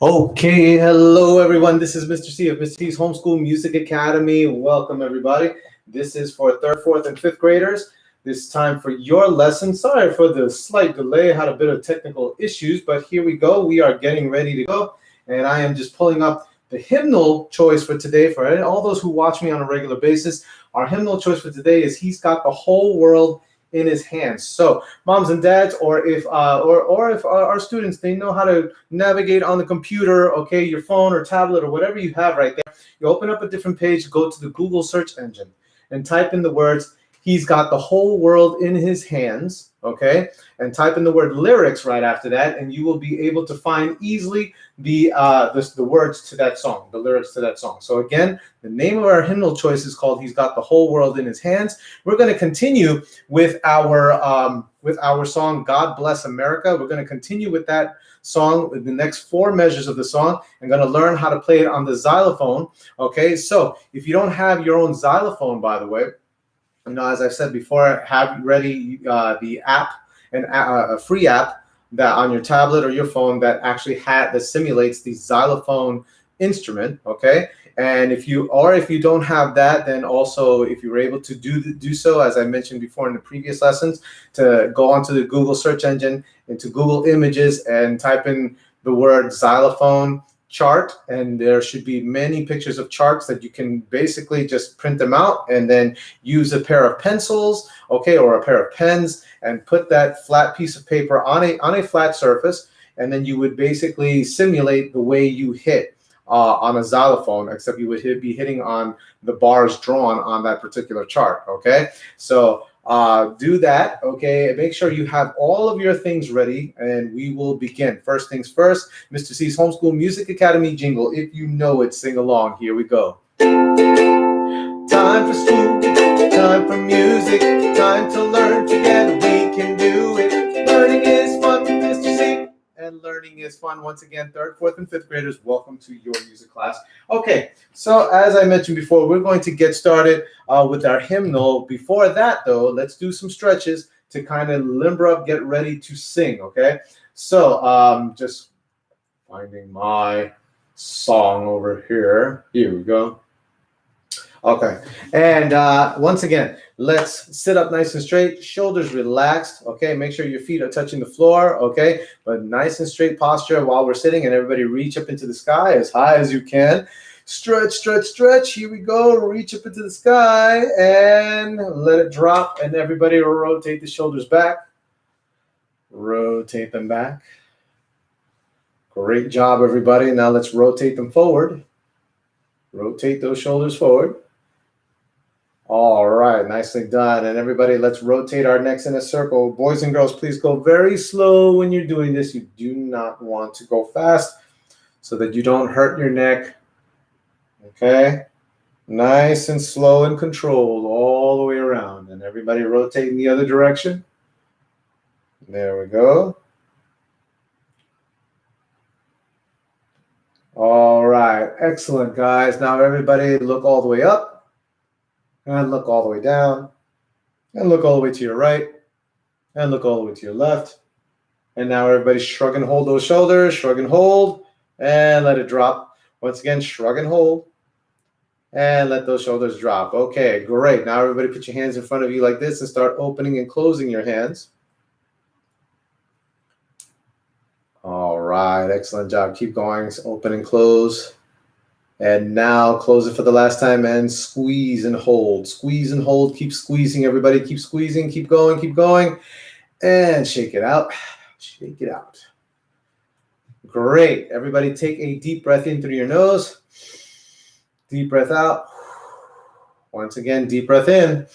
Okay, hello everyone. This is Mr. C of Mr. C's Homeschool Music Academy. Welcome everybody. This is for 3rd, 4th, and 5th graders. This time for your lesson. Sorry for the slight delay. I had a bit of technical issues, but here we go. We are getting ready to go. And I am just pulling up the hymnal choice for today for all those who watch me on a regular basis. Our hymnal choice for today is He's Got the Whole World in His Hands. So moms and dads, or if our students, they know how to navigate on the computer, okay, your phone or tablet or whatever you have right there, you open up a different page, go to the Google search engine and type in the words He's Got the Whole World in His Hands, okay, and type in the word lyrics right after that, and you will be able to find easily the words to that song, the lyrics to that song. So again, the name of our hymnal choice is called He's Got the Whole World in His Hands. We're going to continue with our song God Bless America. We're going to continue with that song with the next 4 measures of the song. I'm going to learn how to play it on the xylophone. Okay, so if you don't have your own xylophone, by the way, you know, as I've said before, have ready the app, and a free app that on your tablet or your phone that actually that simulates the xylophone instrument. Okay, and if you don't have that, then also if you were able to do so, as I mentioned before in the previous lessons, to go onto the Google search engine, into Google Images, and type in the word xylophone chart, and there should be many pictures of charts that you can basically just print them out and then use a pair of pencils, okay, or a pair of pens, and put that flat piece of paper on a flat surface, and then you would basically simulate the way you hit on a xylophone, except you would be hitting on the bars drawn on that particular chart. Okay, so do that, okay, and make sure you have all of your things ready, and we will begin. First things first, Mr. C's Homeschool Music Academy jingle. If you know it, sing along. Here we go. Time for school, time for music, time to learn together. We can do it. Learning is fun with Mr. C. And learning is fun. Once again, 3rd, 4th, and 5th graders, welcome to your music class. Okay, so as I mentioned before, we're going to get started with our hymnal. Before that, though, let's do some stretches to kind of limber up, get ready to sing, okay? So just finding my song over here. Here we go. Okay, and once again, let's sit up nice and straight, shoulders relaxed, okay? Make sure your feet are touching the floor, okay? But nice and straight posture while we're sitting, and everybody reach up into the sky as high as you can. Stretch, stretch, stretch. Here we go. Reach up into the sky and let it drop, and everybody rotate the shoulders back. Rotate them back. Great job, everybody. Now let's rotate them forward. Rotate those shoulders forward. All right, nicely done. And everybody, let's rotate our necks in a circle. Boys and girls, please go very slow when you're doing this. You do not want to go fast so that you don't hurt your neck. Okay? Nice and slow and controlled all the way around. And everybody rotate in the other direction. There we go. All right, excellent, guys. Now everybody look all the way up. And look all the way down, and look all the way to your right, and look all the way to your left. And now everybody shrug and hold those shoulders, shrug and hold, and let it drop. Once again, shrug and hold, and let those shoulders drop. Okay, great. Now everybody put your hands in front of you like this and start opening and closing your hands. All right, excellent job. Keep going, open and close. And now close it for the last time and squeeze and hold. Squeeze and hold. Keep squeezing, everybody. Keep squeezing. Keep going. Keep going. And shake it out. Shake it out. Great. Everybody take a deep breath in through your nose. Deep breath out. Once again, deep breath in.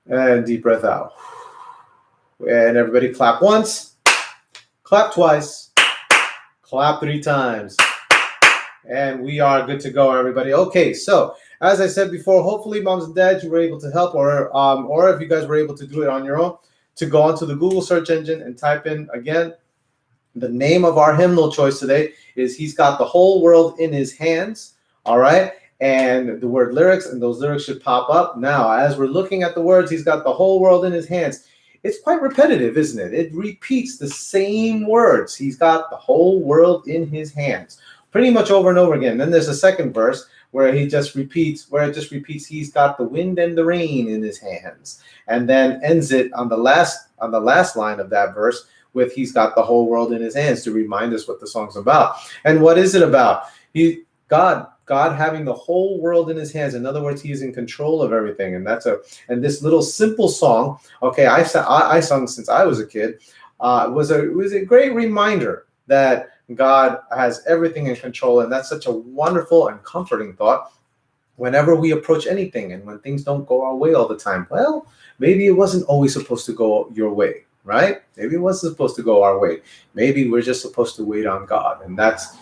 And deep breath out. And everybody clap once. Clap twice. Clap 3 times. And we are good to go, everybody. Okay, so as I said before, hopefully moms and dads, you were able to help, or if you guys were able to do it on your own, to go onto the Google search engine and type in, again, the name of our hymnal choice today is He's Got the Whole World in His Hands, all right? And the word lyrics, and those lyrics should pop up. Now, as we're looking at the words, He's got the whole world in His hands. it's quite repetitive, isn't it? It repeats the same words. He's got the whole world in his hands, pretty much over and over again. Then there's a second verse where it just repeats, he's got the wind and the rain in his hands, and then ends it on the last line of that verse with he's got the whole world in his hands, to remind us what the song's about. And what is it about? God having the whole world in his hands. In other words, he is in control of everything. And this little simple song, okay, I sung since I was a kid, was a great reminder that God has everything in control. And that's such a wonderful and comforting thought whenever we approach anything and when things don't go our way all the time. Well, maybe it wasn't always supposed to go your way, right? Maybe it wasn't supposed to go our way. Maybe we're just supposed to wait on God, and that's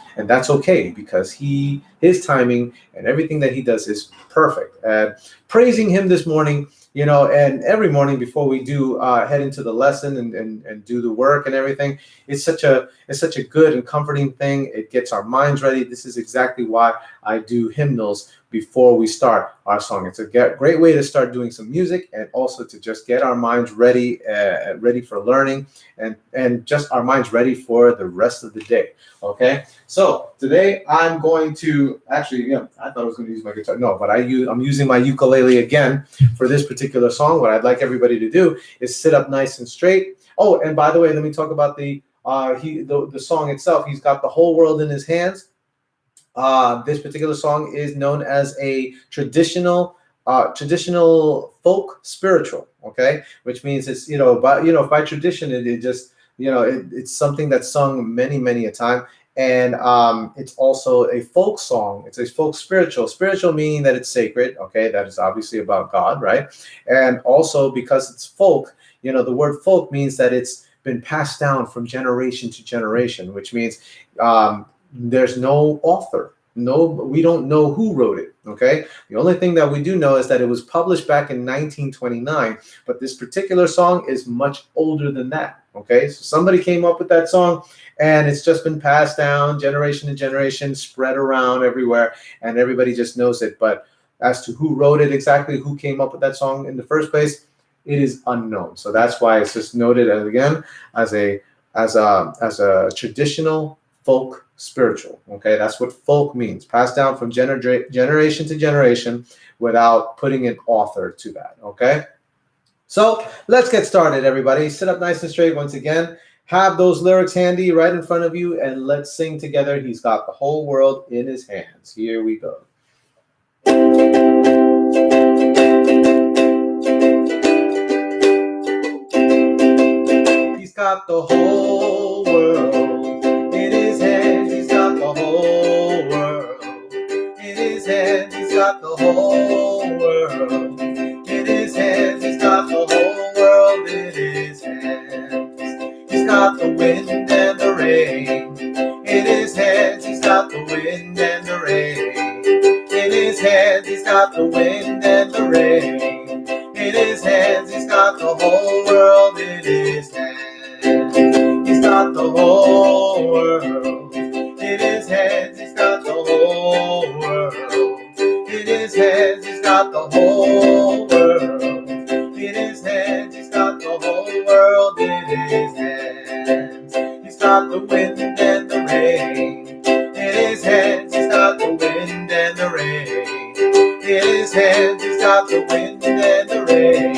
okay, because his timing and everything that he does is perfect. And praising him this morning, and every morning before we do head into the lesson and do the work and everything, it's such a good and comforting thing. It gets our minds ready. This is exactly why I do hymnals before we start our song. It's a great way to start doing some music, and also to just get our minds ready for learning, and just our minds ready for the rest of the day. Okay, so today I'm going to I thought I was going to use my guitar. No, but I'm using my ukulele again for this particular song. What I'd like everybody to do is sit up nice and straight. Oh, and by the way, let me talk about the song itself. He's got the whole world in his hands. This particular song is known as a traditional folk spiritual, okay, which means it's by tradition it's something that's sung many a time, and it's also a folk song. It's a folk spiritual meaning that it's sacred, okay, that is obviously about God, right? And also because it's folk, the word folk means that it's been passed down from generation to generation, which means there's no author. No, we don't know who wrote it, okay? The only thing that we do know is that it was published back in 1929, but this particular song is much older than that, okay? So somebody came up with that song, and it's just been passed down generation to generation, spread around everywhere, and everybody just knows it. But as to who wrote it exactly, who came up with that song in the first place, it is unknown. So that's why it's just noted as a traditional folk spiritual, okay? That's what folk means, passed down from generation to generation without putting an author to that, okay? So let's get started, everybody. Sit up nice and straight once again. Have those lyrics handy right in front of you, and let's sing together. He's got the whole world in his hands. Here we go. He's got the whole world in his hands. He's got the whole world in his hands. He's got the whole world in his hands. He's got the whole world in his hands. He's got the wind and the rain in his hands. He's got the wind and the rain in his hands. He's got the wind and the rain in his hands. He's got the whole world in his hands. He's got the whole world in his hands. He's got the whole world in his hands. He's got the whole world in his hands. He's got the whole world in his hands. He's got the wind and the rain in his hands. He's got the wind and the rain in his hands. He's got the wind and the rain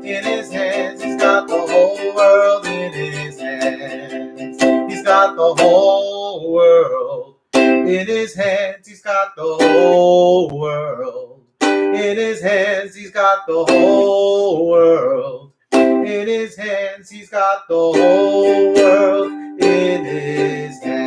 in his hands. He's got the whole world in his hands. He's got the whole world in his hands. He's got the whole world in his hands. He's got the whole world in his hands. He's got the whole world in his hands.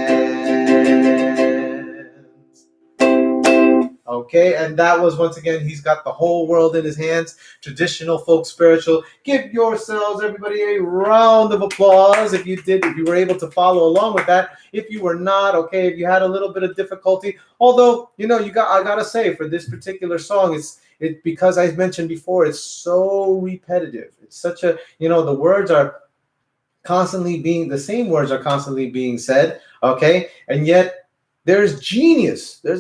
Okay, and that was, once again, he's got the whole world in his hands. Traditional folk spiritual. Give yourselves, everybody, a round of applause if you were able to follow along with that. If you were not, okay, if you had a little bit of difficulty, although I gotta say, for this particular song, because I mentioned before, it's so repetitive. It's such a, the words are constantly the same words are constantly being said, okay, and yet there's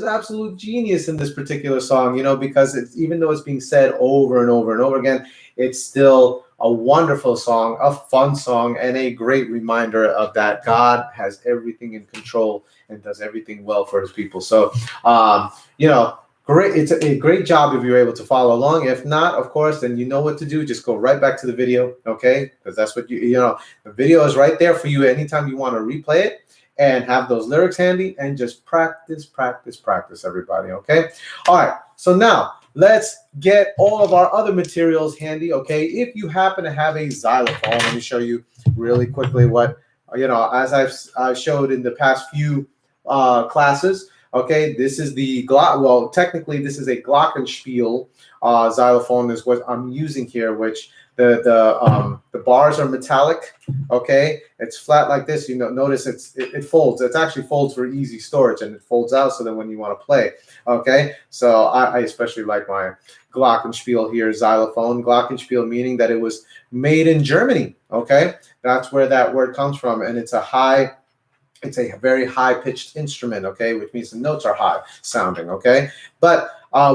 absolute genius in this particular song, because even though it's being said over and over and over again, it's still a wonderful song, a fun song, and a great reminder of that God has everything in control and does everything well for his people. So, great. It's a great job if you're able to follow along. If not, of course, then you know what to do. Just go right back to the video, okay? Because that's what the video is right there for you anytime you want to replay it and have those lyrics handy and just practice, everybody, okay? All right, so now let's get all of our other materials handy, okay? If you happen to have a xylophone, let me show you really quickly what, as I've showed in the past few classes. Okay, this is the technically this is a glockenspiel xylophone is what I'm using here, which the bars are metallic. Okay, it's flat like this. Notice it folds. It actually folds for easy storage, and it folds out so that when you want to play. Okay, so I especially like my glockenspiel here, xylophone. Glockenspiel meaning that it was made in Germany. Okay, that's where that word comes from, and it's a very high-pitched instrument, okay, which means the notes are high sounding, okay? But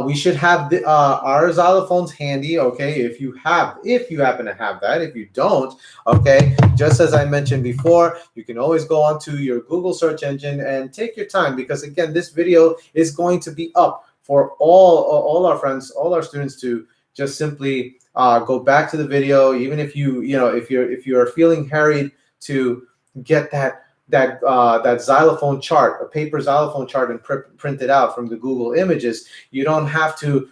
we should have our xylophones handy, okay, if you happen to have that. If you don't, okay, just as I mentioned before, you can always go onto your Google search engine and take your time, because again, this video is going to be up for all our friends, all our students to just simply go back to the video, even if if you're feeling harried to get that xylophone chart, a paper xylophone chart, and print it out from the Google images. You don't have to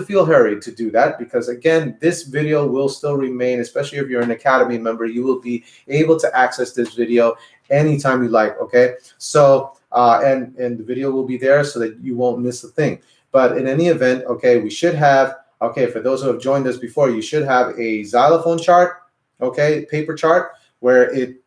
feel hurried to do that, because again, this video will still remain, especially if you're an Academy member. You will be able to access this video anytime you like, okay? So and the video will be there so that you won't miss a thing. But in any event, okay, we should have, okay, for those who have joined us before, you should have a xylophone chart, okay, paper chart, where it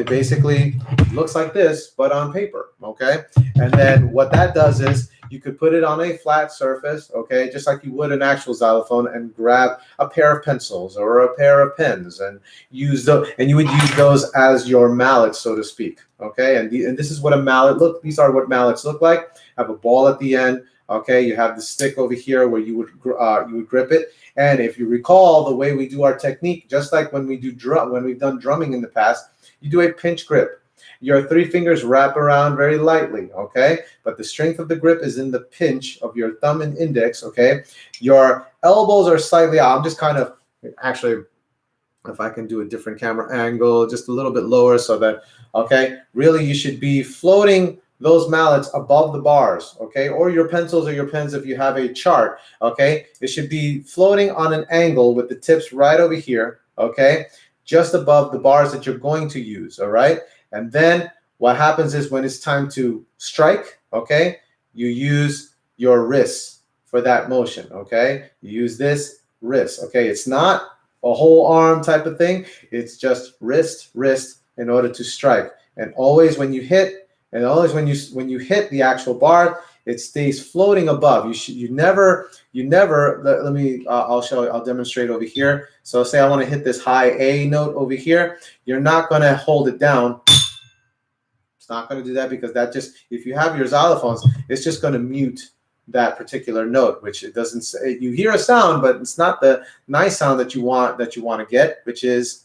basically looks like this, but on paper, okay? And then what that does is you could put it on a flat surface, okay, just like you would an actual xylophone, and grab a pair of pencils or a pair of pens and use those, and you would use those as your mallet, so to speak, okay? And this is what a mallet these are what mallets look like. Have a ball at the end, okay? You have the stick over here where you would grip it. And if you recall the way we do our technique, just like when we've done drumming in the past, you do a pinch grip. Your 3 fingers wrap around very lightly, okay? But the strength of the grip is in the pinch of your thumb and index, okay? Your elbows are slightly out. I'm just kind of, actually, if I can do a different camera angle, just a little bit lower so that, okay? Really, you should be floating those mallets above the bars, okay? Or your pencils or your pens if you have a chart, okay? It should be floating on an angle with the tips right over here, okay? Just above the bars that you're going to use, all right? And then what happens is when it's time to strike, okay, you use your wrists for that motion, okay? You use this wrist, okay? It's not a whole arm type of thing. It's just wrist in order to strike. And always when you hit, and always when you hit the actual bar, it stays floating above. You never. Let me. I'll demonstrate over here. So say I want to hit this high A note over here. You're not going to hold it down. It's not going to do that, because that just, if you have your xylophones, it's just going to mute that particular note, which it doesn't say. You hear a sound, but it's not the nice sound that you want to get, which is,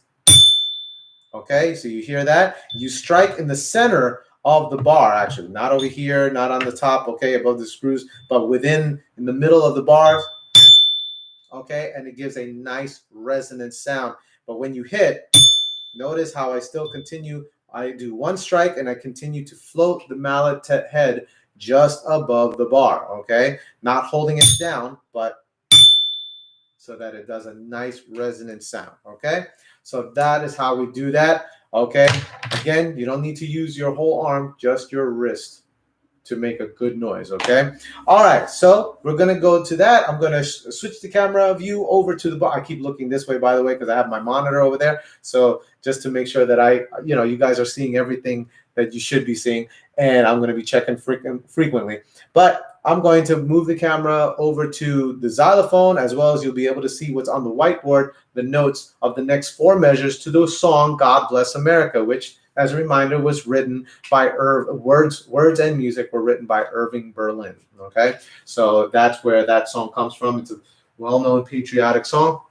okay. So you hear that. You strike in the center of the bar, actually, not over here, not on the top, okay, above the screws, but in the middle of the bars, okay, and it gives a nice resonant sound. But when you hit, notice how I still continue. I do one strike and I continue to float the mallet head just above the bar, okay, not holding it down, but so that it does a nice resonant sound, okay? So that is how we do that, okay? Again, you don't need to use your whole arm, just your wrist to make a good noise, okay? All right, so we're going to go to that. I'm going to switch the camera view over to the bar. I keep looking this way, by the way, because I have my monitor over there. So just to make sure that you guys are seeing everything that you should be seeing, and I'm going to be checking frequently. But I'm going to move the camera over to the xylophone, as well as you'll be able to see what's on the whiteboard, the notes of the next 4 measures to the song God Bless America, which, as a reminder, was written by words and music were written by Irving Berlin, okay? So that's where that song comes from. It's a well-known patriotic song.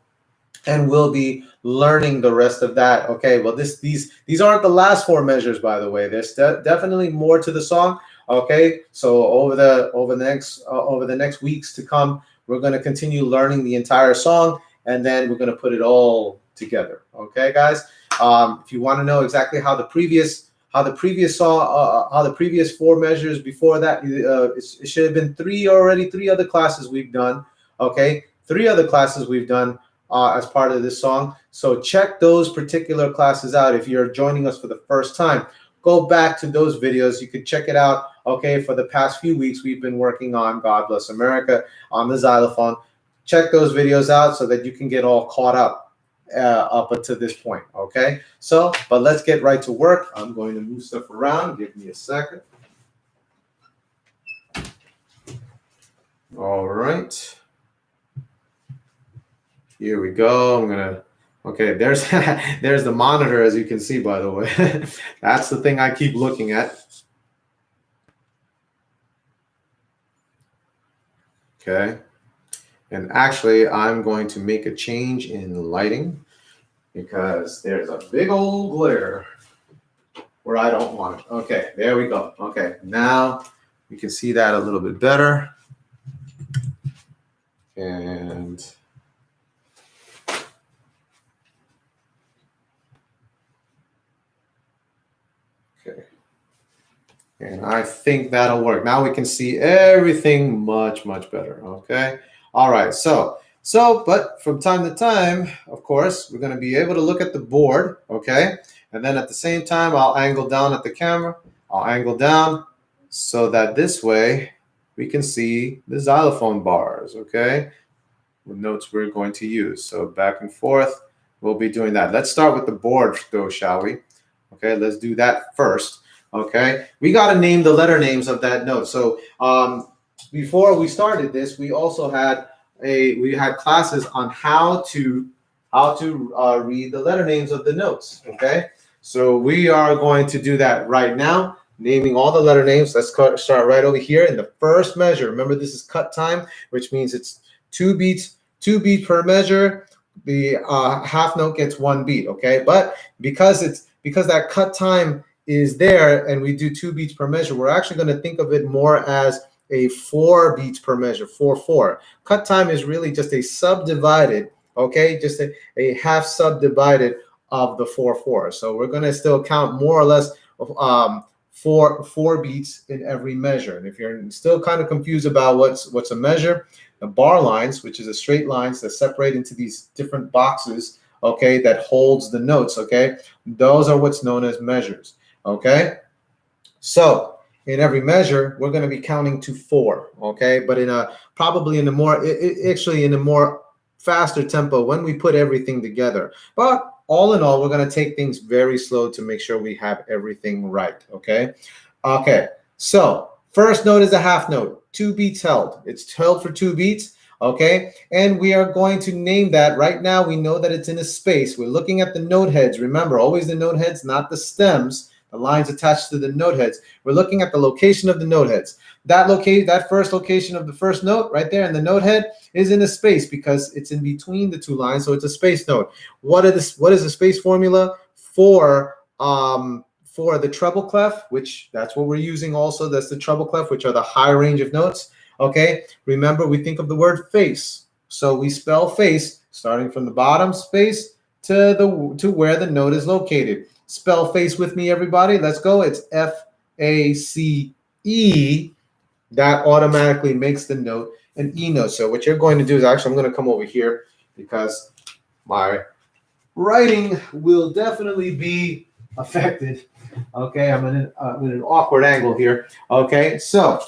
and we'll be learning the rest of that. Okay, well, these aren't the last four measures, by the way. There's definitely more to the song. Okay, so over the next weeks to come, we're going to continue learning the entire song, and then we're going to put it all together. Okay, guys. If you want to know exactly how the previous four measures before that, it should have been three other classes we've done. Okay, three other classes we've done as part of this song. So check those particular classes out. If you're joining us for the first time, go back to those videos. You could check it out. Okay, for the past few weeks, we've been working on God Bless America on the xylophone. Check those videos out so that you can get all caught up until this point. Okay, so but let's get right to work. I'm going to move stuff around. Give me a second. All right. Here we go. I'm gonna. Okay, there's there's the monitor, as you can see, by the way. That's the thing I keep looking at. Okay, and actually, I'm going to make a change in lighting because there's a big old glare where I don't want it. Okay, there we go. Okay, now you can see that a little bit better. And okay. And I think that'll work. Now we can see everything much, much better. Okay. All right. But from time to time, of course, we're going to be able to look at the board. Okay. And then at the same time, I'll angle down at the camera. I'll angle down so that this way we can see the xylophone bars. Okay. The notes we're going to use. So back and forth, we'll be doing that. Let's start with the board though, shall we? Okay. Let's do that first. Okay, we got to name the letter names of that note. So before we started this, we also had classes on how to read the letter names of the notes. Okay, so we are going to do that right now, naming all the letter names. Let's start right over here in the first measure. Remember, this is cut time, which means it's 2 beats per measure. The half note gets 1 beat. Okay, but because that cut time is there and we do 2 beats per measure, we're actually going to think of it more as a 4 beats per measure, 4/4. Cut time is really just a subdivided, okay, just a half subdivided of the 4/4. So we're going to still count more or less four beats in every measure. And if you're still kind of confused about what's a measure, the bar lines, which is a straight lines that separate into these different boxes, okay, that holds the notes, okay, those are what's known as measures. Okay, so in every measure, we're going to be counting to 4. Okay, but probably in a more faster tempo when we put everything together. But all in all, we're going to take things very slow to make sure we have everything right. Okay, so first note is a half note, 2 beats held. It's held for 2 beats. Okay, and we are going to name that right now. We know that it's in a space. We're looking at the note heads. Remember, always the note heads, not the stems. The lines attached to the note heads. We're looking at the location of the note heads. That first location of the first note right there in the note head is in a space because it's in between the 2 lines, so it's a space note. What is the space formula for the treble clef, which that's what we're using also. That's the treble clef, which are the high range of notes. Okay, remember we think of the word face. So we spell face starting from the bottom space to where the note is located. Spell face with me, everybody. Let's go. It's F-A-C-E. That automatically makes the note an E note. So what you're going to do is actually, I'm going to come over here because my writing will definitely be affected. Okay, I'm in an awkward angle here. Okay, so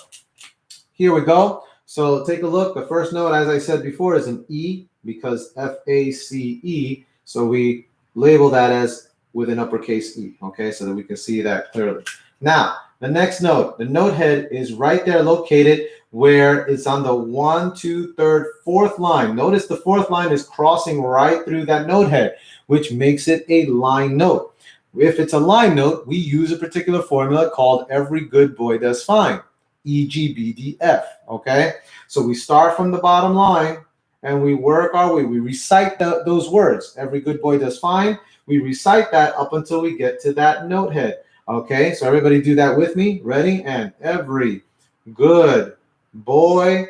here we go. So take a look. The first note, as I said before, is an E because F-A-C-E. So we label that as with an uppercase E, okay, so that we can see that clearly. Now, the next note, the note head is right there located where it's on the 1, 2, 3rd, 4th line. Notice the 4th line is crossing right through that note head, which makes it a line note. If it's a line note, we use a particular formula called every good boy does fine, E, G, B, D, F, okay? So we start from the bottom line and we work our way. We recite those words. Every good boy does fine. We recite that up until we get to that note head. Okay, so everybody do that with me. Ready? And every good boy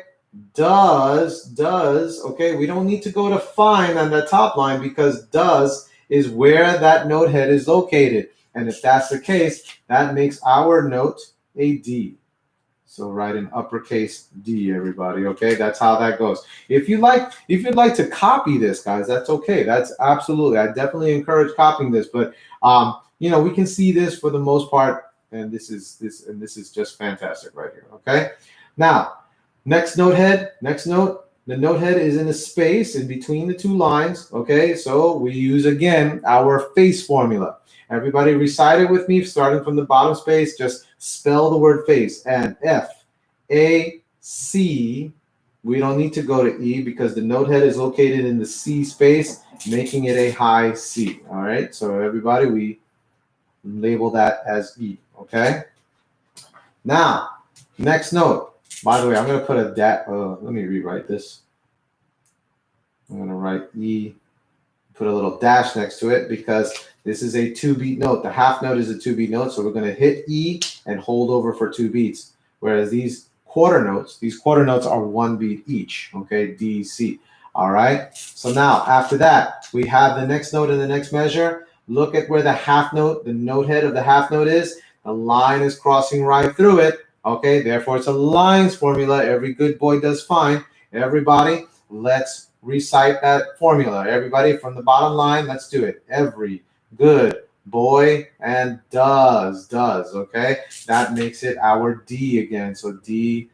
does. Okay, we don't need to go to fine on the top line because does is where that note head is located. And if that's the case, that makes our note a D. So write in uppercase D, everybody. Okay, that's how that goes. If you'd like to copy this, guys, that's okay. That's absolutely. I definitely encourage copying this, but you know, we can see this for the most part, and this is just fantastic right here. Okay, now next note head, next note. The note head is in a space in between the two lines. Okay, so we use again our face formula. Everybody recite it with me, starting from the bottom space. Just spell the word face. And F-A-C. We don't need to go to E because the note head is located in the C space, making it a high C. All right. So everybody, we label that as E. Okay. Now, next note. By the way, I'm going to put a let me rewrite this. I'm going to write E. Put a little dash next to it because this is a 2-beat note. The half note is a 2-beat note, so we're going to hit E and hold over for 2 beats. Whereas these quarter notes are 1 beat each. Okay, D, C. All right. So now after that, we have the next note in the next measure. Look at where the half note, the note head of the half note is. The line is crossing right through it. Okay, therefore it's a lines formula. Every good boy does fine. Everybody, let's recite that formula. Everybody from the bottom line, let's do it. Every good boy and does. Okay, that makes it our D again. So D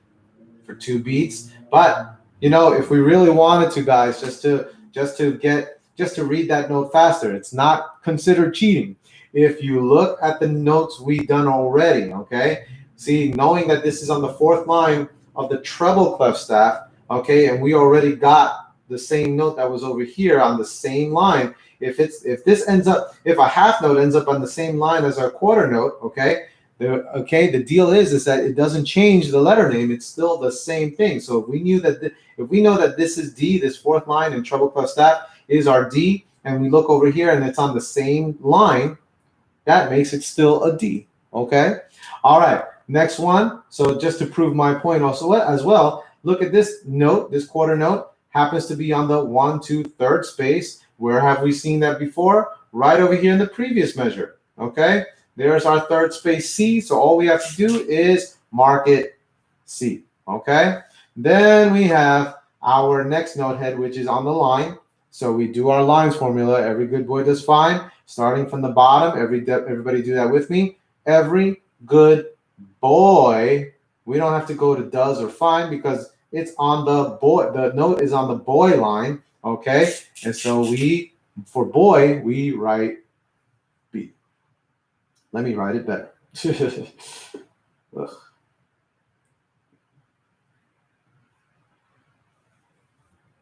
for 2 beats. But you know, if we really wanted to, guys, just to read that note faster, it's not considered cheating. If you look at the notes we've done already, okay, see, knowing that this is on the 4th line of the treble clef staff, okay, and we already got the same note that was over here on the same line. If a half note ends up on the same line as our quarter note, okay, the deal is that it doesn't change the letter name. It's still the same thing. So if we know that this is D, this 4th line in treble clef staff is our D, and we look over here and it's on the same line, that makes it still a D. Okay. All right. Next one. So just to prove my point also as well, look at this note, this quarter note. Happens to be on the 1, 2, 3rd space. Where have we seen that before? Right over here in the previous measure. Okay, there's our 3rd space C. So all we have to do is mark it C. Okay, then we have our next note head, which is on the line. So we do our lines formula. Every good boy does fine. Starting from the bottom, everybody do that with me. Every good boy. We don't have to go to does or fine because it's on the boy. The note is on the boy line, okay? And so for boy, we write B. Let me write it better.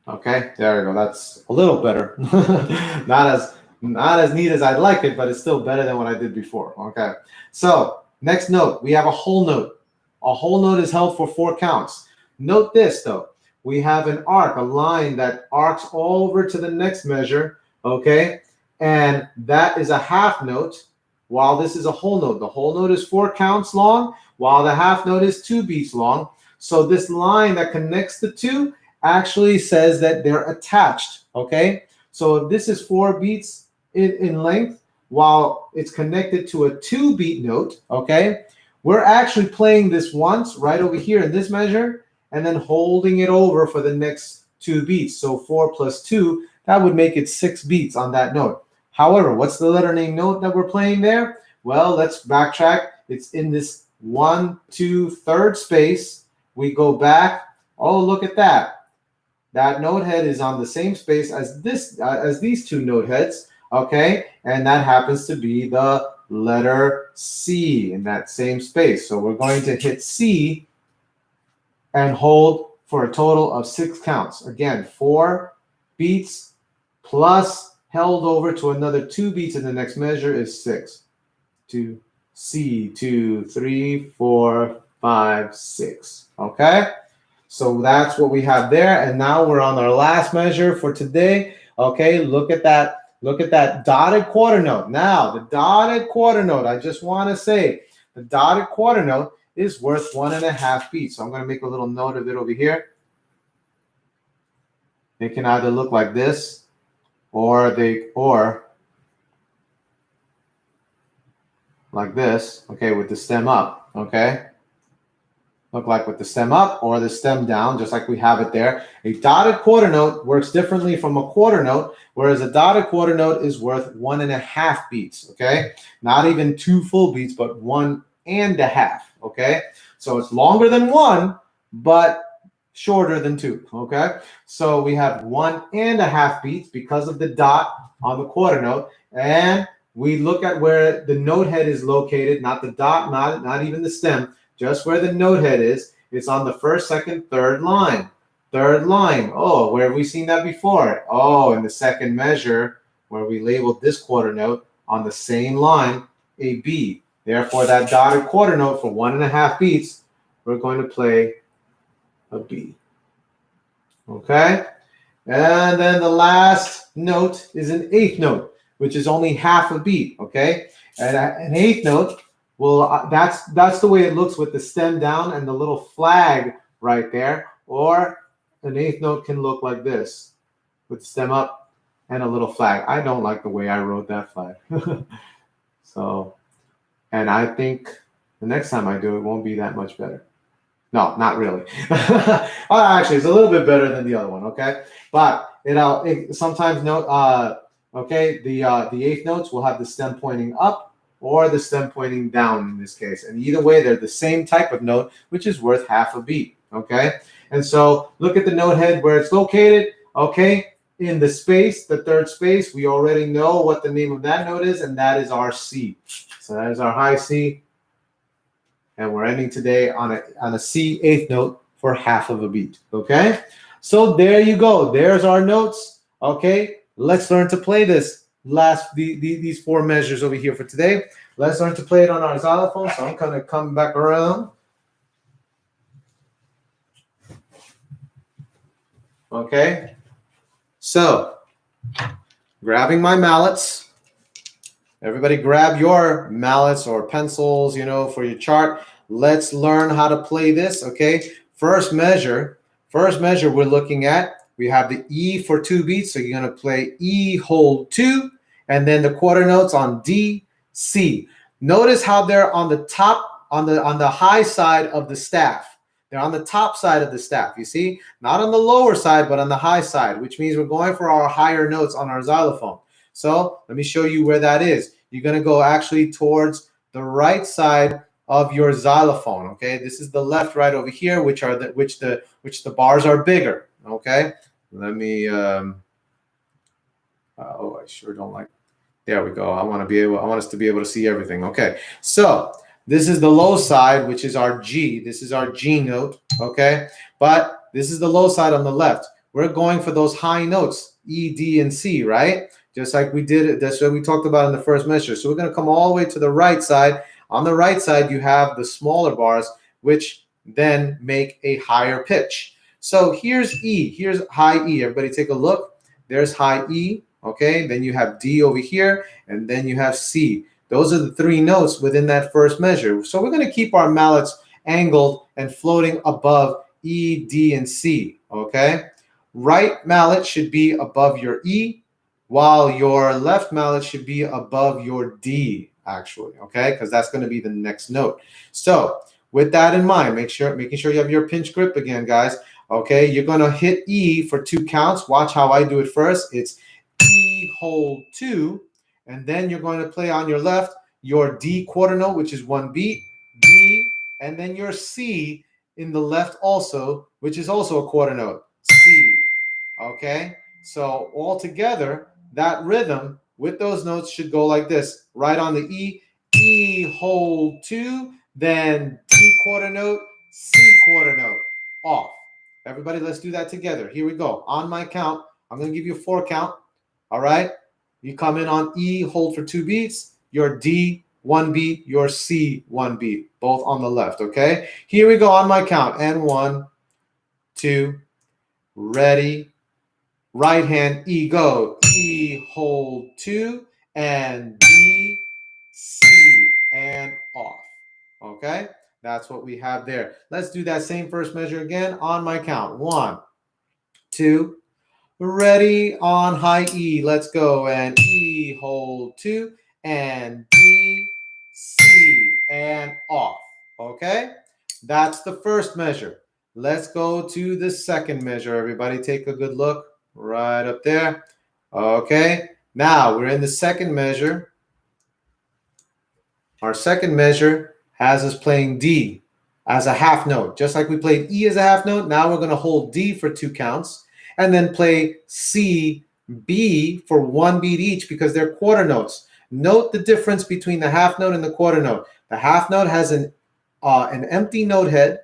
Okay, there we go. That's a little better. Not as neat as I'd like it, but it's still better than what I did before. Okay. So next note, we have a whole note. A whole note is held for 4 counts. Note this, though. We have an arc, a line that arcs all over to the next measure, okay? And that is a half note, while this is a whole note. The whole note is 4 counts long, while the half note is 2 beats long. So this line that connects the two actually says that they're attached, okay? So if this is 4 beats in length, while it's connected to a 2-beat note, okay? We're actually playing this once right over here in this measure, and then holding it over for the next 2 beats. So 4 plus 2, that would make it 6 beats on that note. However, what's the letter name note that we're playing there? Well, let's backtrack. It's in this 1, 2, 3rd space. We go back. Oh, look at that. That note head is on the same space as these 2 note heads, okay? And that happens to be the letter C in that same space. So we're going to hit C and hold for a total of 6 counts. Again, 4 beats plus held over to another 2 beats in the next measure is 6. 2, C, 2, 3, 4, 5, 6. Okay? So that's what we have there. And now we're on our last measure for today. Okay, look at that. Look at that dotted quarter note. Now, the dotted quarter note, I just want to say, the dotted quarter note is worth 1.5 beats. So I'm going to make a little note of it over here. They can either look like this or like this, okay, with the stem up, okay? Look like with the stem up or the stem down, just like we have it there. A dotted quarter note works differently from a quarter note, whereas a dotted quarter note is worth 1.5 beats, okay? Not even 2 full beats, but 1.5, okay? So it's longer than 1, but shorter than 2, okay? So we have 1.5 beats because of the dot on the quarter note, and we look at where the note head is located, not the dot, not even the stem, just where the note head is. It's on the first, second, third line. Third line. Oh, where have we seen that before? Oh, in the second measure, where we labeled this quarter note on the same line, a B. Therefore, that dotted quarter note for 1.5 beats, we're going to play a B. Okay? And then the last note is an eighth note, which is only half a beat, okay? And an eighth note, well, that's the way it looks with the stem down and the little flag right there. Or an eighth note can look like this with the stem up and a little flag. I don't like the way I wrote that flag. So, and I think the next time I do it won't be that much better. No, not really. Actually, it's a little bit better than the other one, okay? But it sometimes note, okay, the eighth notes will have the stem pointing up or the stem pointing down in this case. And either way, they're the same type of note, which is worth half a beat, okay? And so look at the note head where it's located, okay? In the space, the third space, we already know what the name of that note is, and that is our C. So that is our high C. And we're ending today on a C eighth note for half of a beat, okay? So there you go. There's our notes, okay? Let's learn to play this these 4 measures over here for today. Let's learn to play it on our xylophone. So I'm going to come back around. Okay? So, grabbing my mallets. Everybody grab your mallets or pencils, you know, for your chart. Let's learn how to play this, okay? First measure we're looking at, we have the E for 2 beats, so you're going to play E, hold 2, and then the quarter notes on D, C. Notice how they're on the top, on the high side of the staff. They're on the top side of the staff, you see? Not on the lower side, but on the high side, which means we're going for our higher notes on our xylophone. So let me show you where that is. You're going to go actually towards the right side of your xylophone, okay? This is the left, right over here, which the bars are bigger, okay? Let me, oh, I sure don't like, there we go. I want us to be able to see everything, okay? So this is the low side, which is our G. This is our G note, okay? But this is the low side on the left. We're going for those high notes, E, D, and C, right? Just like we did it, that's what we talked about in the first measure. So we're going to come all the way to the right side. On the right side, you have the smaller bars, which then make a higher pitch. So here's E. Here's high E. Everybody take a look. There's high E, okay? Then you have D over here, and then you have C. Those are the 3 notes within that first measure. So we're going to keep our mallets angled and floating above E, D, and C, okay? Right mallet should be above your E, while your left mallet should be above your D, actually, okay? Because that's going to be the next note. So with that in mind, making sure you have your pinch grip again, guys. Okay, you're going to hit E for 2 counts. Watch how I do it first. It's E, hold 2, and then you're going to play on your left your D quarter note, which is 1 beat, D, and then your C in the left also, which is also a quarter note, C. Okay, so all together, that rhythm with those notes should go like this. Right on the E, E, hold 2, then D quarter note, C quarter note, off. Everybody, let's do that together. Here we go. On my count, I'm going to give you a 4 count. All right? You come in on E, hold for 2 beats, your D, 1 beat, your C, 1 beat, both on the left, okay? Here we go on my count. And 1, 2, ready, right hand, E, go. E, hold 2, and D, C, and off. Okay? That's what we have there. Let's do that same first measure again on my count. 1, 2, ready, on high E. Let's go. And E, hold 2, and D, C, and off. Okay? That's the first measure. Let's go to the second measure. Everybody take a good look right up there. Okay? Now, we're in the second measure. Our second measure has us playing D as a half note. Just like we played E as a half note, now we're going to hold D for 2 counts and then play C, B for 1 beat each because they're quarter notes. Note the difference between the half note and the quarter note. The half note has an empty note head,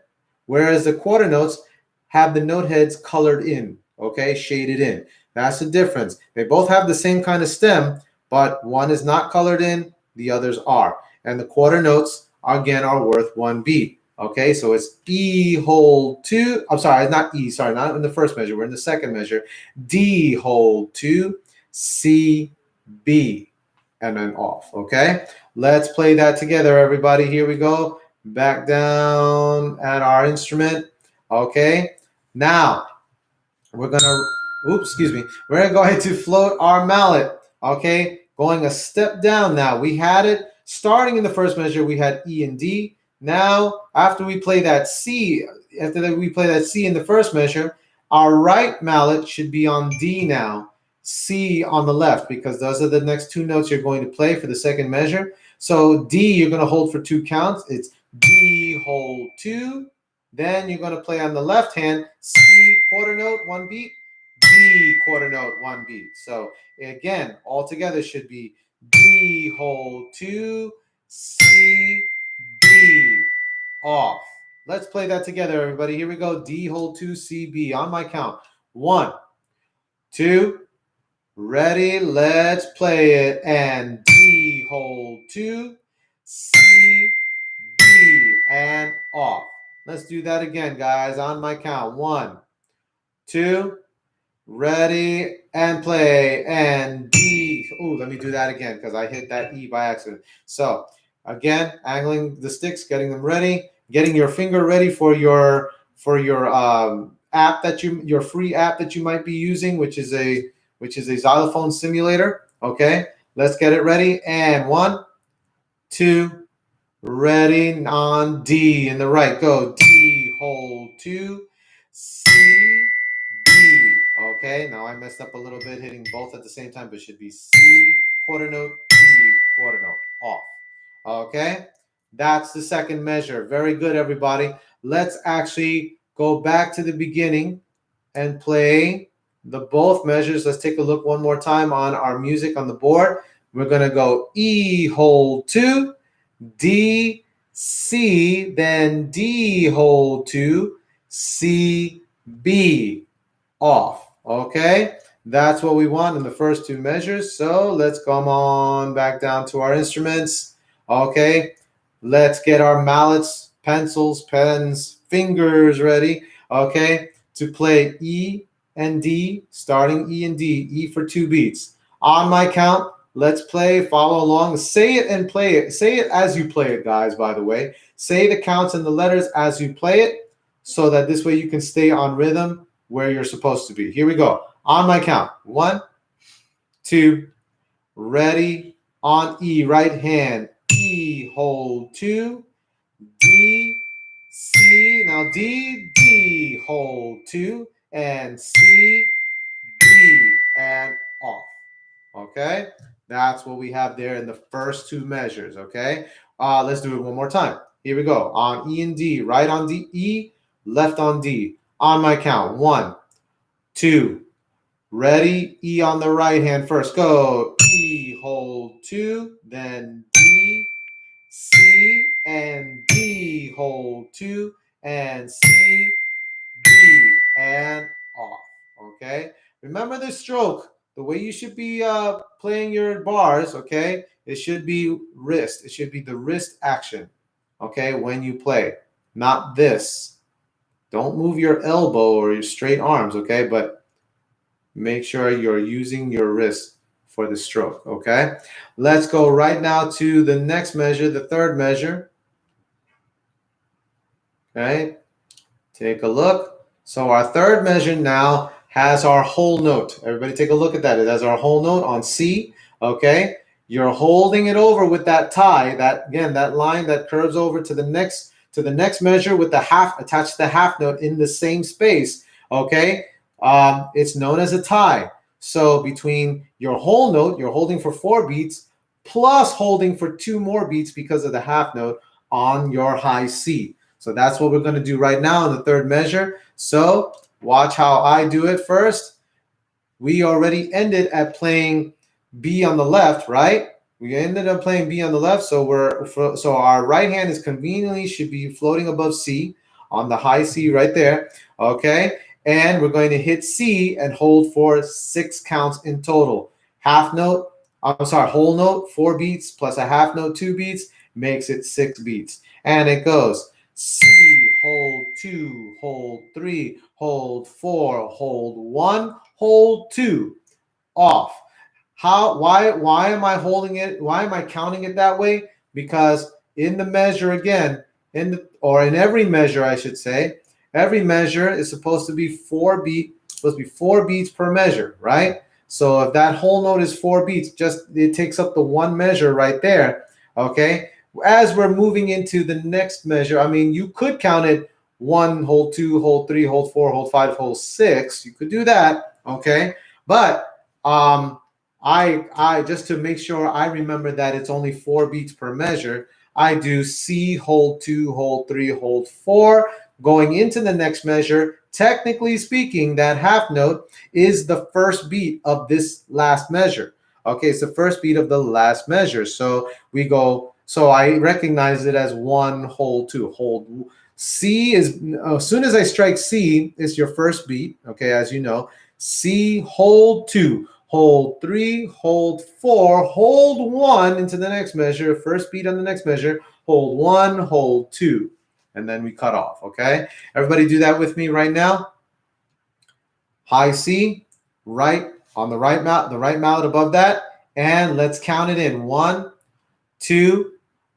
whereas the quarter notes have the note heads colored in, okay, shaded in. That's the difference. They both have the same kind of stem, but one is not colored in, the others are. And the quarter notes, again, are worth 1 beat. Okay, so it's E, hold 2. I'm sorry, not E. Sorry, not in the first measure. We're in the second measure. D, hold 2. C, B, and then off. Okay, let's play that together, everybody. Here we go. Back down at our instrument. Okay, now we're gonna, we're gonna go ahead to float our mallet. Okay, going a step down now. We had it starting in the first measure, we had E and D. Now, after we play that C, in the first measure, our right mallet should be on D now, C on the left, because those are the next 2 notes you're going to play for the second measure. So D, you're going to hold for 2 counts. It's D, hold 2. Then you're going to play on the left hand, C, quarter note, 1 beat, D, quarter note, 1 beat. So again, all together should be D, hold 2, C, B, off. Let's play that together, everybody. Here we go. D, hold 2, C, B. On my count. 1, 2, ready. Let's play it. And D, hold 2, C, B, and off. Let's do that again, guys. On my count. 1, 2, ready, and play. And D. Oh, let me do that again because I hit that E by accident. So again, angling the sticks, getting them ready, getting your finger ready for your app that your free app that you might be using, which is a xylophone simulator. Okay, let's get it ready. And 1, 2, ready, on D in the right. Go. D, hold 2, C, B. Okay, now I messed up a little bit hitting both at the same time, but it should be C, quarter note, D, quarter note, off. Okay, that's the second measure. Very good, everybody. Let's actually go back to the beginning and play the both measures. Let's take a look one more time on our music on the board. We're going to go E, hold 2, D, C, then D, hold 2, C, B, off. Okay, that's what we want in the first 2 measures. So let's come on back down to our instruments. Okay, let's get our mallets, pencils, pens, fingers ready. Okay, to play E and D, starting E and D, E for 2 beats. On my count, let's play, follow along, say it and play it. Say it as you play it, guys, by the way. Say the counts and the letters as you play it so that this way you can stay on rhythm where you're supposed to be. Here we go. On my count. 1, 2, ready, on E, right hand. E, hold 2, D, C, now D, D, hold 2, and C, B, and off. Okay, that's what we have there in the first 2 measures. Okay, let's do it one more time. Here we go. On E and D, right on D, E, left on D. On my count. 1, 2, ready, E on the right hand first. Go. E, hold 2, then D, C, and D, hold 2, and C, B, and off. Okay, remember the stroke. The way you should be playing your bars, okay, it should be wrist. It should be the wrist action, okay, when you play, not this. Don't move your elbow or your straight arms, okay? But make sure you're using your wrist for the stroke, okay? Let's go right now to the next measure, the third measure. Okay, take a look. So our third measure now has our whole note. Everybody take a look at that. It has our whole note on C, okay? You're holding it over with that tie, that again, that line that curves over to the next measure with the half attached to the half note in the same space, okay? It's known as a tie. So between your whole note, you're holding for 4 beats, plus holding for 2 more beats because of the half note on your high C. So that's what we're going to do right now in the third measure. So watch how I do it first. We already ended at playing B on the left, right? We ended up playing B on the left, so our right hand is conveniently should be floating above C on the high C right there, okay? And we're going to hit C and hold for 6 counts in total. Whole note, 4 beats, plus a half note, 2 beats, makes it 6 beats. And it goes C, hold 2, hold 3, hold 4, hold 1, hold 2, off. Why am I holding it? Why am I counting it that way? Because in the measure again, in every measure, I should say, every measure is supposed to be 4 beats per measure, right? So if that whole note is 4 beats, it takes up the one measure right there, okay? As we're moving into the next measure, I mean, you could count it 1, hold 2, hold 3, hold 4, hold 5, hold 6. You could do that, okay? But I just to make sure I remember that it's only 4 beats per measure, I do C, hold 2, hold 3, hold 4. Going into the next measure, technically speaking, that half note is the first beat of this last measure. Okay, it's the first beat of the last measure. So we go, so I recognize it as 1, hold 2, hold. C is, as soon as I strike C, it's your first beat, okay, as you know. C, hold 2, hold 3, hold 4, hold 1 into the next measure, first beat on the next measure, hold 1, hold 2, and then we cut off, okay? Everybody do that with me right now. High C, right on the right mallet above that, and let's count it in. 1, 2,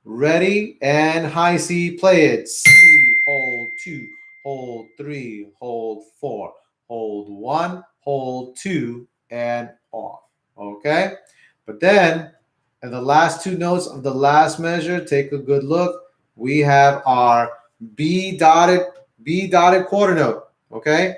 ready, and high C, play it. C, hold 2, hold 3, hold 4, hold 1, hold 2, and off, okay? But then, in the last 2 notes of the last measure, take a good look. We have our B dotted quarter note, okay?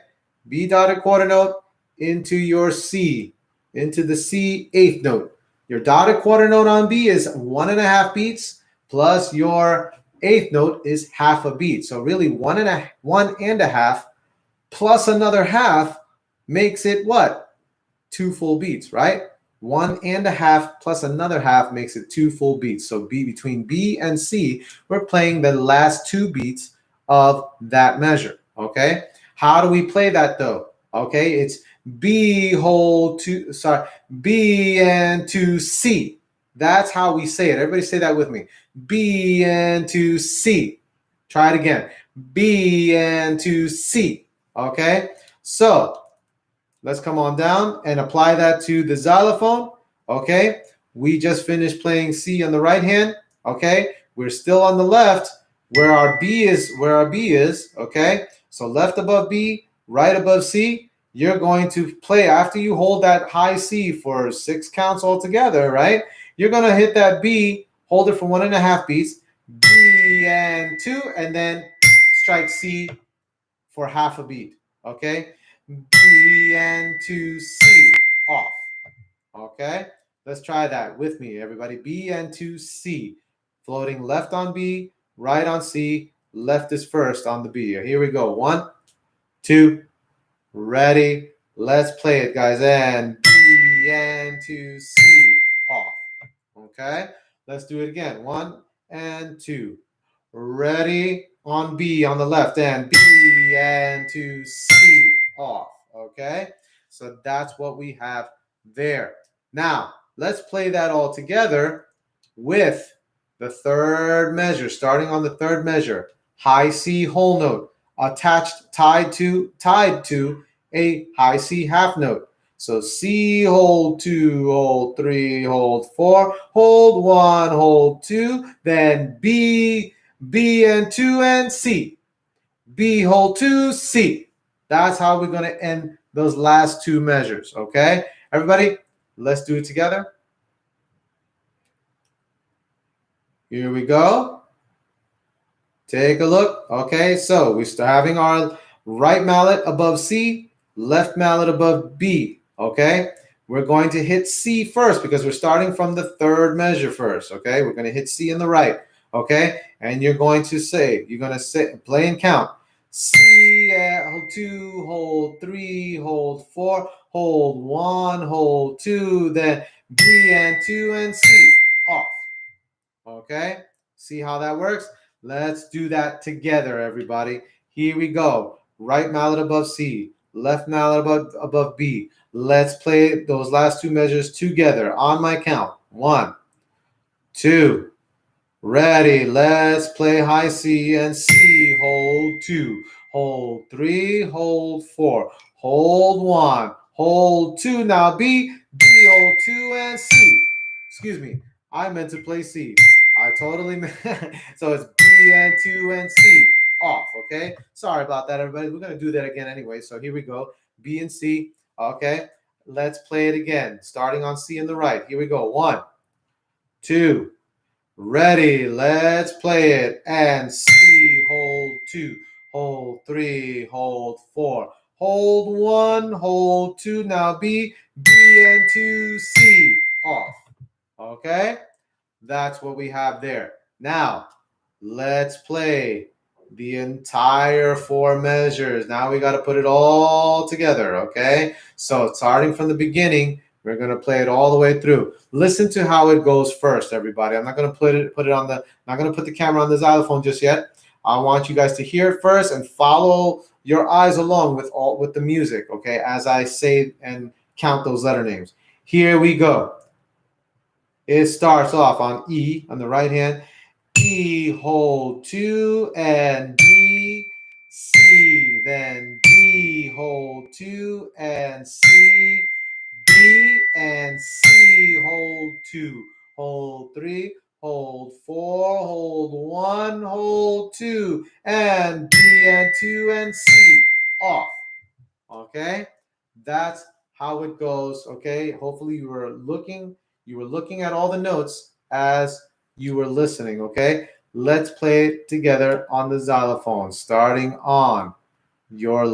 B dotted quarter note into your C, into the C eighth note. Your dotted quarter note on B is 1.5 beats, plus your eighth note is half a beat. So really 1.5 plus another half makes it what? 2 full beats, right? 1.5 plus another half makes it 2 full beats. So between B and C, we're playing the last 2 beats of that measure, okay? How do we play that though? Okay, it's B and 2 C. That's how we say it. Everybody say that with me. B and 2 C. Try it again. B and 2 C. Okay, so let's come on down and apply that to the xylophone. Okay, we just finished playing C on the right hand. Okay, we're still on the left where our B is. Okay, so left above B, right above C. You're going to play after you hold that high C for 6 counts altogether, right? You're going to hit that B, hold it for 1.5 beats, B and 2, and then strike C for half a beat, okay? B and 2 C, off, okay? Let's try that with me, everybody. B and 2 C, floating left on B, right on C, left is first on the B. Here we go. 1, 2, ready. Let's play it, guys. And B and 2 C, off, okay? Let's do it again. 1 and 2. Ready, on B on the left, and B and 2 C, off, okay? So that's what we have there. Now, let's play that all together with the third measure, starting on the third measure. High C whole note. tied to a high C half note. So C, hold 2, hold 3, hold 4, hold 1, hold 2, then B and 2 and C. B, hold 2, C. That's how we're going to end those last two measures, okay? Everybody, let's do it together. Here we go. Take a look. Okay, so we start having our right mallet above C, left mallet above B. Okay, we're going to hit C first because we're starting from the third measure first. Okay, we're going to hit C in the right. Okay, and you're going to play and count. C, hold 2, hold 3, hold 4, hold 1, hold 2, then B and 2 and C off. Okay, see how that works? Let's do that together, everybody. Here we go. Right mallet above C, left mallet above B. Let's play those last two measures together on my count. 1, 2, ready. Let's play high C and C. Hold 2, hold 3, hold 4, hold 1, hold 2. Now B, hold 2 and C. Excuse me, I meant to play C. I totally meant so it's B and 2 and C off, okay? Sorry about that, everybody. We're going to do that again anyway. So here we go. B and C, okay? Let's play it again, starting on C in the right. Here we go. 1, 2, ready. Let's play it. And C, hold 2, hold 3, hold 4, hold 1, hold 2. Now B and 2, C off, okay? That's what we have there. Now, let's play the entire 4 measures. Now we got to put it all together, okay? So starting from the beginning, we're going to play it all the way through. Listen to how it goes first, everybody. I'm not going to put it on the, not going to put the camera on the xylophone just yet. I want you guys to hear it first and follow your eyes along with the music, okay, as I say and count those letter names. Here we go. It starts off on E on the right hand. E, hold 2, and D, C. Then D, hold 2, and C. B and C, hold 2, hold 3, hold 4, hold 1, hold 2, and B and 2 and C off. Okay, that's how it goes. Okay, hopefully you were looking at all the notes as you were listening. Okay, let's play it together on the xylophone, starting on your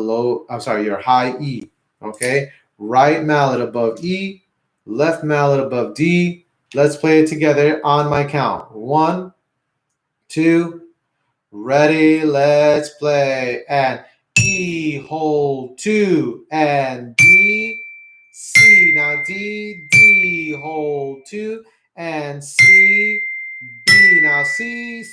high E. Okay, right mallet above E, left mallet above D. Let's play it together on my count. 1, 2, ready, let's play. And E, hold 2, and D, C. Now D, hold 2, and C, B. Now C,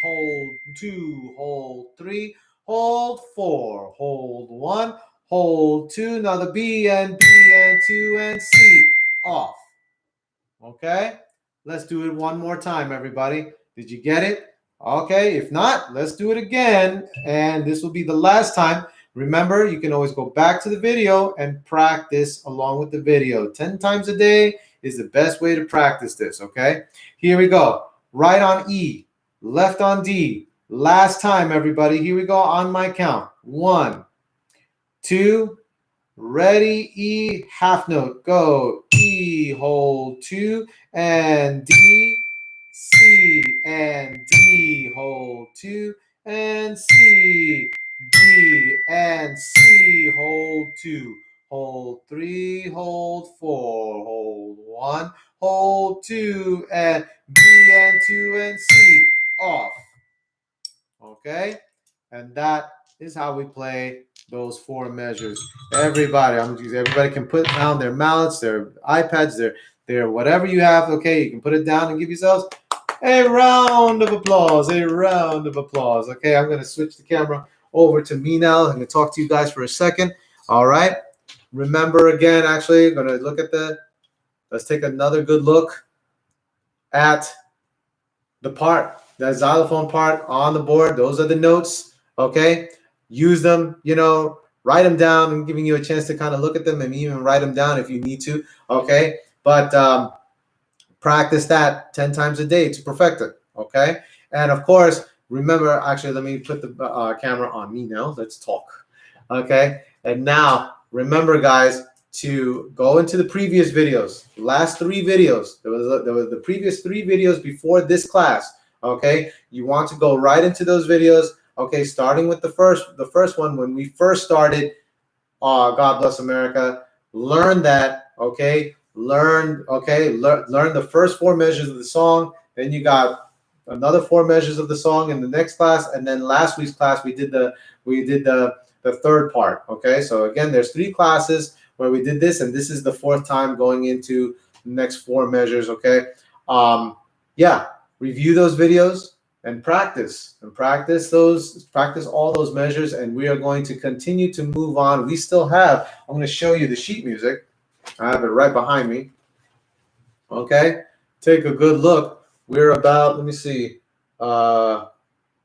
hold 2, hold 3, hold 4, hold 1, hold 2. Now the B and 2 and C off. Okay, let's do it one more time, everybody. Did you get it? Okay, if not, let's do it again. And this will be the last time. Remember, you can always go back to the video and practice along with the video. 10 times a day is the best way to practice this, okay? Here we go. Right on E, left on D. Last time, everybody. Here we go on my count. 1, 2, ready, E, half note, go. E, hold 2, and D, C, and D, hold 2, and C, B, and C, hold 2, hold 3, hold 4, hold 1, hold 2, and B and 2 and C off. Okay, and that is how we play those 4 measures. Everybody can put down their mallets, their iPads, their whatever you have. Okay, you can put it down and give yourselves a round of applause. A round of applause. Okay, I'm going to switch the camera over to me now. I'm going to talk to you guys for a second. All right. Remember again, actually, I'm going to look at let's take another good look at the xylophone part on the board. Those are the notes. Okay. use them, you know, write them down. I'm giving you a chance to kind of look at them and even write them down if you need to, okay? But practice that 10 times a day to perfect it, okay? And of course, remember, actually, let me put the camera on me now. Let's talk, okay? And now, remember, guys, to go into the previous videos, last 3 videos. There was the previous 3 videos before this class, okay? You want to go right into those videos, okay? Starting with the first one when we first started, God Bless America. Learn that, okay? Learn the first 4 measures of the song. Then you got another 4 measures of the song in the next class, and then last week's class we did the third part, okay? So again, there's 3 classes where we did this, and this is the 4th time going into the next 4 measures, okay? Yeah, review those videos and practice all those measures, and we are going to continue to move on. We still have, I'm going to show you the sheet music. I have it right behind me, okay? Take a good look. We're about, let me see,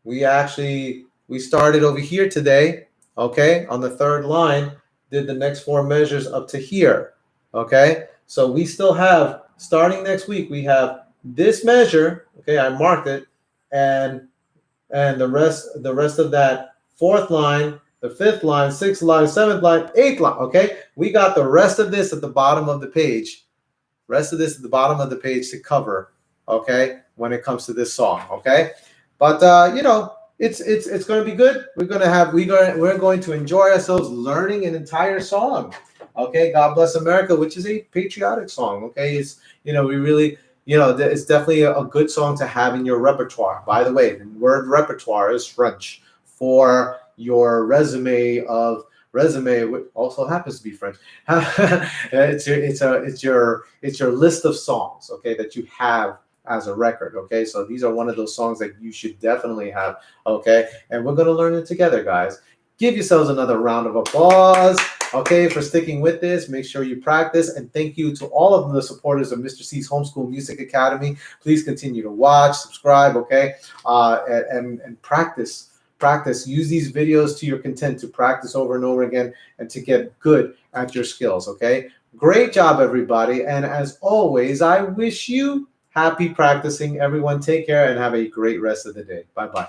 we started over here today, okay? On the 3rd line, did the next 4 measures up to here, okay? So we still have, starting next week, we have this measure, okay? I marked it, and the rest of that 4th line, the 5th line, 6th line, 7th line, 8th line, okay? We got the rest of this at the bottom of the page. Rest of this at the bottom of the page to cover, okay? When it comes to this song, okay? But you know, it's going to be good. We're going to enjoy ourselves learning an entire song, okay? God Bless America, which is a patriotic song, okay? It's, you know, we really, you know, it's definitely a good song to have in your repertoire. By the way, the word repertoire is French for your resume, which also happens to be French. it's your list of songs, okay, that you have as a record, okay? So these are one of those songs that you should definitely have, okay? And we're going to learn it together, guys. Give yourselves another round of applause, okay, for sticking with this. Make sure you practice, and thank you to all of the supporters of Mr. C's Homeschool Music Academy. Please continue to watch, subscribe, okay, and practice. Use these videos to your content to practice over and over again and to get good at your skills, okay? Great job, everybody. And as always, I wish you happy practicing. Everyone, take care and have a great rest of the day. Bye-bye.